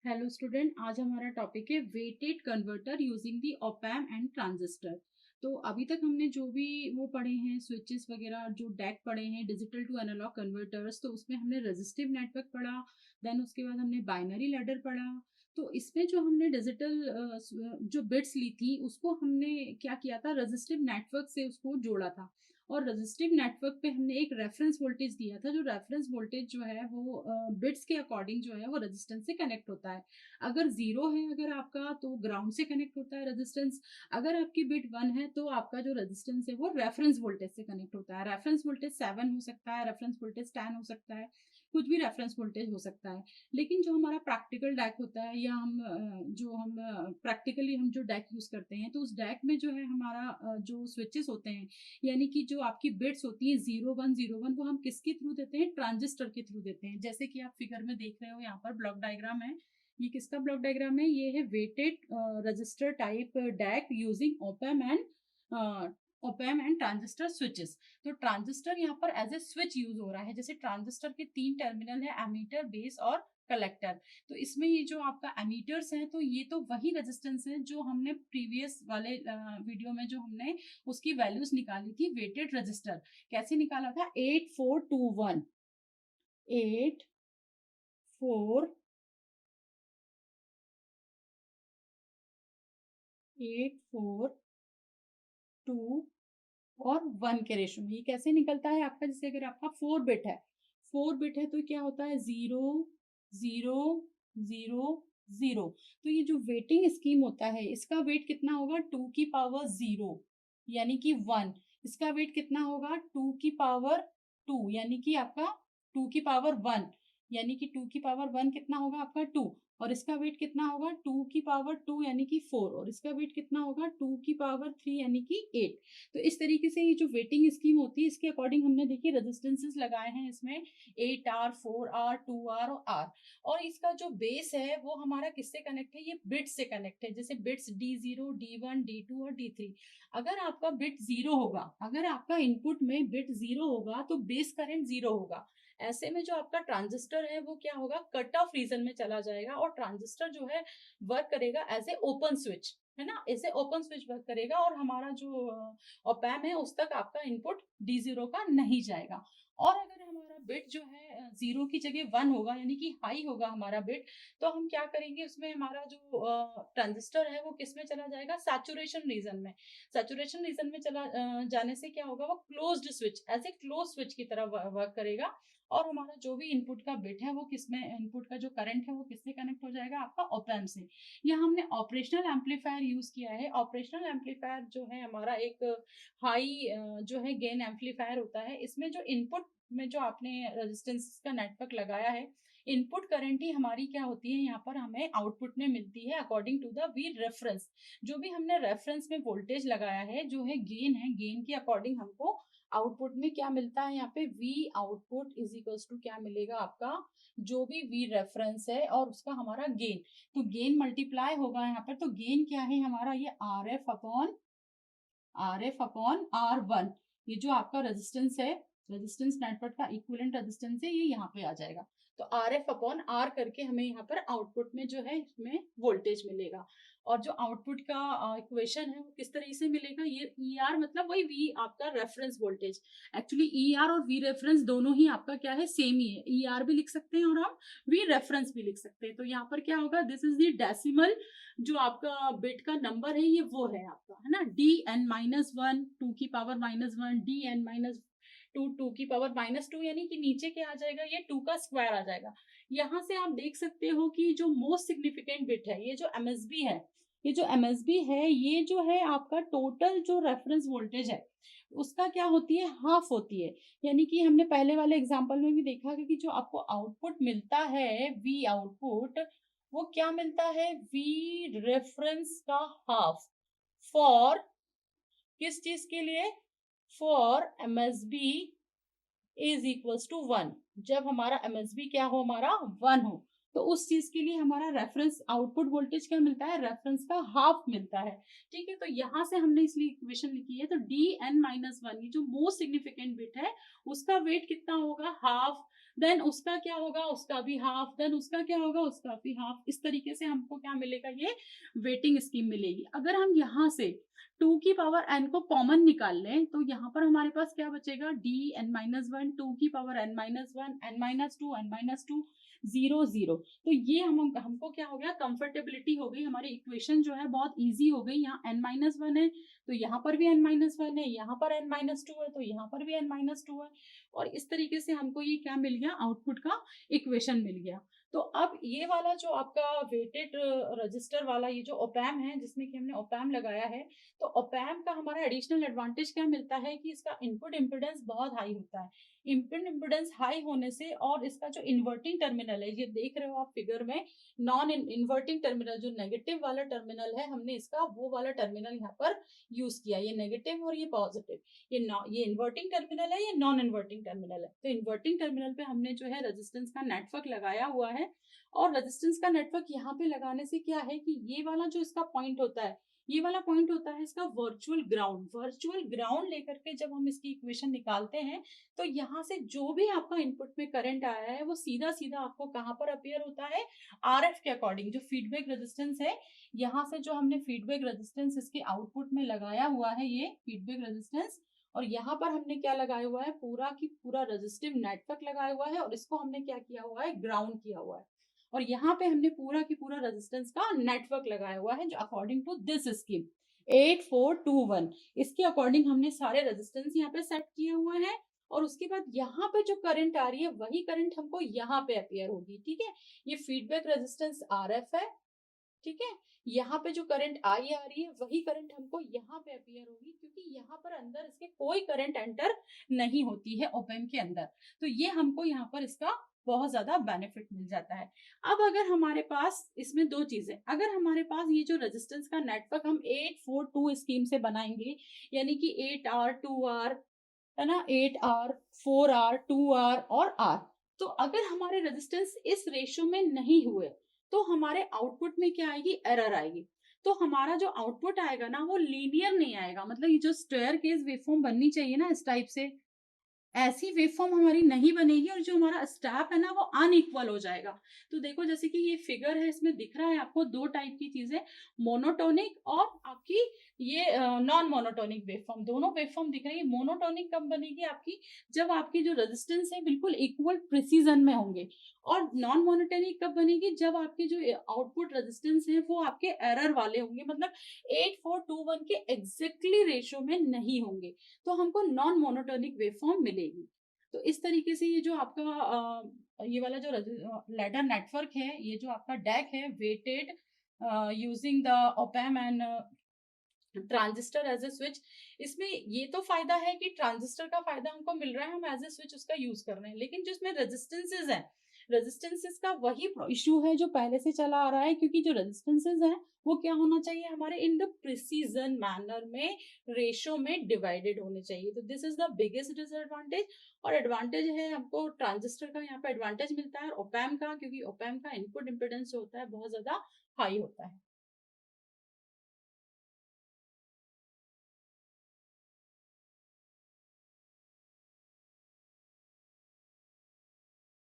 Hello student, आज हमारा topic है weighted converter using the op amp and transistor. तो अभी तक हमने जो भी वो पढ़े हैं स्विचेस वगैरह, जो डेक पढ़े हैं डिजिटल टू एनालॉग कन्वर्टर्स, तो उसमें हमने रेजिस्टिव नेटवर्क पढ़ा। देन उसके बाद हमने बाइनरी लैडर पढ़ा। तो इसमें जो हमने डिजिटल जो बिट्स ली थी उसको हमने क्या किया था, रेजिस्टिव नेटवर्क से उसको जोड़ा था। और रेजिस्टिव नेटवर्क पे हमने एक रेफरेंस वोल्टेज दिया था। जो रेफरेंस वोल्टेज जो है वो बिट्स के अकॉर्डिंग जो है वो रेजिस्टेंस से कनेक्ट होता है। अगर जीरो है अगर आपका, तो ग्राउंड से कनेक्ट होता है रेजिस्टेंस। अगर आपकी बिट 1 है तो आपका जो रेजिस्टेंस है वो रेफरेंस वोल्टेज से कनेक्ट होता है। रेफरेंस वोल्टेज 7 हो सकता है, रेफरेंस वोल्टेज 10 हो सकता है, कुछ भी रेफरेंस वोल्टेज हो सकता है। लेकिन जो हमारा प्रैक्टिकल डैक होता है, या हम प्रैक्टिकली हम जो डैक यूज करते हैं, तो उस डैक में जो है हमारा जो स्विचेस होते हैं, यानी कि जो आपकी बिट्स होती है 0101, वो हम किसके थ्रू देते हैं, ट्रांजिस्टर के थ्रू देते हैं। जैसे कि आप फिगर में देख रहे हो, यहाँ पर ब्लॉक डायग्राम है। ये किसका ब्लॉक डायग्राम है? ये है weighted register type DAC using op amp and transistor switches. तो ट्रांजिस्टर यहाँ पर एज ए स्विच यूज हो रहा है। जैसे ट्रांजिस्टर के 3 टर्मिनल है, एमीटर, बेस और कलेक्टर। तो इसमें ये जो आपका एमीटर्स है, तो ये तो वही रेजिस्टेंस है जो हमने प्रीवियस वाले वीडियो में जो हमने उसकी वैल्यूज निकाली थी। वेटेड रजिस्टर कैसे निकाला था? 8421, 8 4 8 4 2 और 1 के रेशो में। ये कैसे निकलता है आपका? जैसे अगर आपका 4 बिट है, 4 बिट है, तो क्या होता है? 0 0 0 0। तो ये जो वेटिंग स्कीम होता है, इसका वेट कितना होगा? 2 की पावर 0 यानी कि 1। इसका वेट कितना होगा? 2 की पावर 2 यानी कि आपका 2 की पावर 1, यानी कि 2 की पावर 1 कितना होगा आपका? 2। और इसका वेट कितना होगा? 2 की पावर 2 यानी कि 4। और इसका वेट कितना होगा? 2 की पावर 3 यानी कि 8। तो इस तरीके से ये जो वेटिंग स्कीम होती है, इसके अकॉर्डिंग हमने देखिए रेजिस्टेंसेस लगाए हैं इसमें, 8R, 4R, 2R और R। और इसका जो बेस है वो हमारा किससे कनेक्ट है? ये बिट से कनेक्ट है। जैसे बिट्स D0, D1, D2 और D3। अगर आपका बिट 0 होगा, अगर आपका इनपुट में बिट 0 होगा, तो बेस करंट 0 होगा। ऐसे में जो आपका ट्रांजिस्टर है वो क्या होगा? कट ऑफ रीजन में चला जाएगा। और ट्रांजिस्टर जो है वर्क करेगा एज ए ओपन स्विच, है ना? ऐसे ओपन स्विच वर्क करेगा, और हमारा जो ऑपैम है उस तक आपका इनपुट D0 का नहीं जाएगा। और अगर हमारा बिट जो है 0 की जगह 1 होगा, यानी कि हाई होगा हमारा बिट, तो हम क्या करेंगे? उसमें हमारा जो ट्रांजिस्टर है वो किस में चला जाएगा? सैचुरेशन रीजन में। सैचुरेशन रीजन में चला जाने से क्या होगा? वो closed switch, as a close switch की तरह वर्क करेगा। और हमारा जो भी इनपुट का बिट है वो किसमें, इनपुट का जो करंट है वो किससे कनेक्ट हो जाएगा? आपका ऑपैम्प से। यहाँ हमने ऑपरेशनल एम्पलीफायर यूज किया है। ऑपरेशनल एम्पलीफायर जो है हमारा एक हाई जो है गेन एम्पलीफायर होता है। इसमें जो इनपुट में जो आपने रेजिस्टेंस का नेटवर्क लगाया है, इनपुट करंट ही हमारी क्या होती है? यहाँ पर हमें आउटपुट में मिलती है according to the V reference. जो भी हमने रेफरेंस में वोल्टेज लगाया है, जो है गेन है, गेन के अकॉर्डिंग हमको आउटपुट में क्या मिलता है? यहाँ पे V output is equals to क्या मिलेगा आपका? जो भी वी रेफरेंस है और उसका हमारा गेन, तो गेन मल्टीप्लाई होगा यहाँ पर। तो गेन क्या है हमारा? ये RF अपॉन R1। ये जो आपका रेजिस्टेंस है, रेजिस्टेंस नेटवर्क का इक्विवेलेंट रेजिस्टेंस है, ये यहाँ पे आ जाएगा। तो RF अपॉन R करके हमें यहाँ पर आउटपुट में जो है इसमें वोल्टेज मिलेगा। और जो आउटपुट का इक्वेशन है वो किस तरीके से मिलेगा? ये ER मतलब वही V आपका रेफरेंस वोल्टेज। एक्चुअली ER और V रेफरेंस दोनों ही आपका क्या है? सेम ही है। ER भी लिख सकते हैं और हम V रेफरेंस भी लिख सकते हैं। तो यहाँ पर क्या होगा? दिस इज द डेसिमल जो आपका बिट का नंबर है, ये वो है आपका, है ना? DN-1, 2 की पावर-1, DN-2, 2 की पावर-2, यानी कि नीचे क्या आ जाएगा? ये 2 का स्क्वायर आ जाएगा। यहाँ से आप देख सकते हो कि जो मोस्ट सिग्निफिकेंट बिट है, ये जो MSB है, ये जो MSB है, ये जो है आपका टोटल जो रेफरेंस वोल्टेज है उसका क्या होती है? हाफ होती है। यानी कि हमने पहले वाले एग्जांपल में भी देखा कि जो आपको आउटपुट मिलता है, वी आउटपुट, वो क्या मिलता है? वी रेफरेंस का हाफ। फॉर किस चीज के लिए? For MSB is equals to 1। जब हमारा MSB क्या हो? हमारा 1 हो। तो उस चीज के लिए हमारा रेफरेंस आउटपुट वोल्टेज क्या मिलता है, रेफरेंस का हाफ मिलता है। ठीक है, तो यहाँ से हमने इसलिए इक्वेशन लिखी है, तो डी एन माइनस वन, ये जो मोस्ट सिग्निफिकेंट बिट है उसका वेट कितना होगा, हाफ, देन उसका क्या होगा, उसका भी हाफ, देन उसका क्या होगा, उसका भी हाफ। इस तरीके से हमको क्या मिलेगा, ये वेटिंग स्कीम मिलेगी। अगर हम यहाँ से 2 की पावर n को कॉमन निकाल लें तो यहाँ पर हमारे पास क्या बचेगा, डी एन माइनस वन, 2 की power n minus one, n minus two, n minus two, 0 0। तो ये हमको क्या हो गया, कंफर्टेबिलिटी हो गई, हमारी इक्वेशन जो है बहुत इजी हो गई। यहाँ n माइनस वन है तो यहाँ पर भी n माइनस वन है, यहाँ पर n माइनस टू है तो यहाँ पर भी n माइनस टू है, और इस तरीके से हमको ये क्या मिल गया, आउटपुट का इक्वेशन मिल गया। तो अब ये वाला जो आपका वेटेड रजिस्टर वाला ये जो ओपैम है, जिसमें कि हमने ओपैम लगाया है, तो ओपैम का हमारा एडिशनल एडवांटेज क्या मिलता है कि इसका इनपुट इम्पिडेंस बहुत हाई होता है। इनपुट इम्पिडेंस हाई होने से, और इसका जो इन्वर्टिंग टर्मिनल है, ये देख रहे हो आप फिगर में, नॉन इन्वर्टिंग टर्मिनल जो नेगेटिव वाला टर्मिनल है, हमने इसका वो वाला टर्मिनल यहाँ पर यूज किया, ये नेगेटिव और ये पॉजिटिव। ये इन्वर्टिंग टर्मिनल है, ये नॉन इन्वर्टिंग टर्मिनल है। तो इन्वर्टिंग टर्मिनल पे हमने जो है रेजिस्टेंस का नेटवर्क लगाया हुआ है, और रेजिस्टेंस का नेटवर्क यहाँ पे लगाने से क्या है कि ये वाला जो इसका पॉइंट होता है, ये वाला पॉइंट होता है इसका वर्चुअल ग्राउंड। वर्चुअल ग्राउंड लेकर के जब हम इसकी इक्वेशन निकालते हैं, तो यहाँ से जो भी आपका इनपुट में करंट आया है वो सीधा सीधा आपको कहाँ पर अपियर होता है, आरएफ के अकॉर्डिंग, जो फीडबैक रेजिस्टेंस है, यहाँ से जो हमने फीडबैक रेजिस्टेंस इसके आउटपुट में लगाया हुआ है, ये फीडबैक रेजिस्टेंस, और यहाँ पर हमने क्या लगाया हुआ है, पूरा की पूरा रेजिस्टिव नेटवर्क लगाया हुआ है, और इसको हमने क्या किया हुआ है, ग्राउंड किया हुआ है। और यहाँ पे हमने पूरा की पूरा रेजिस्टेंस का नेटवर्क लगाया हुआ है, जो अकॉर्डिंग टू दिस स्कीम 8421, इसके अकॉर्डिंग हमने सारे रेजिस्टेंस यहाँ पे सेट किए हुए हैं। और उसके बाद यहाँ पे जो करंट आ रही है वही करंट हमको यहाँ पे अपियर होगी। ठीक है, ये फीडबैक रेजिस्टेंस आरएफ है। ठीक है, यहाँ पे जो करंट आई आ रही है वही करंट हमको यहाँ पे अपियर होगी, क्योंकि यहाँ पर अंदर इसके कोई करंट एंटर नहीं होती है ओपैम्प के अंदर। तो ये हमको यहाँ पर इसका बहुत ज्यादा बेनिफिट मिल जाता है। अब अगर हमारे पास इसमें दो चीजें, अगर हमारे पास ये जो रेजिस्टेंस का नेटवर्क हम 842 स्कीम से बनाएंगे, यानी कि 8R 2R है ना, 8R 4R 2R और R, तो अगर हमारे रेजिस्टेंस इस रेशियो में नहीं हुए तो हमारे आउटपुट में क्या आएगी, एरर आएगी। तो हमारा जो आउटपुट आएगा ना वो लीनियर नहीं आएगा, मतलब ये जो स्क्वायर केस वेवफॉर्म बननी चाहिए ना इस टाइप से, ऐसी वेवफॉर्म हमारी नहीं बनेगी, और जो हमारा स्टेप है ना वो अनइक्वल हो जाएगा। तो देखो जैसे कि ये फिगर है, इसमें दिख रहा है आपको दो टाइप की चीजें, मोनोटोनिक और आपकी ये नॉन मोनोटोनिक वेवफॉर्म, दोनों वेवफॉर्म दिख रही है। मोनोटोनिक कब बनेगी आपकी, जब आपकी जो रेजिस्टेंस है बिल्कुल इक्वल प्रिसीजन में होंगे, और नॉन मोनोटोनिक कब बनेगी, जब आपके जो आउटपुट रेजिस्टेंस है वो आपके एरर वाले होंगे, मतलब 8421 के एग्जैक्टली रेशियो में नहीं होंगे, तो हमको नॉन मोनोटोनिक वेवफॉर्म मिलेगी। तो इस तरीके से ये जो आपका ये वाला जो लैडर नेटवर्क है, ये जो आपका डैक है weighted using the op amp and transistor as a switch, इसमें ये तो फायदा है कि ट्रांजिस्टर का फायदा हमको मिल रहा है, हम एज ए स्विच उसका यूज कर रहे हैं, लेकिन जो इसमें रेजिस्टेंसेज है, रेजिस्टेंसेस का वही इशू है जो पहले से चला आ रहा है, क्योंकि जो रेजिस्टेंसेज है वो क्या होना चाहिए हमारे इन द प्रिसीजन मैनर में, रेशो में डिवाइडेड होने चाहिए। तो this is the biggest disadvantage. और एडवांटेज है हमको ट्रांजिस्टर का यहाँ पे एडवांटेज मिलता है ओपैम का, क्योंकि ओपैम का इनपुट इम्पिडेंस जो होता है बहुत ज्यादा हाई होता है।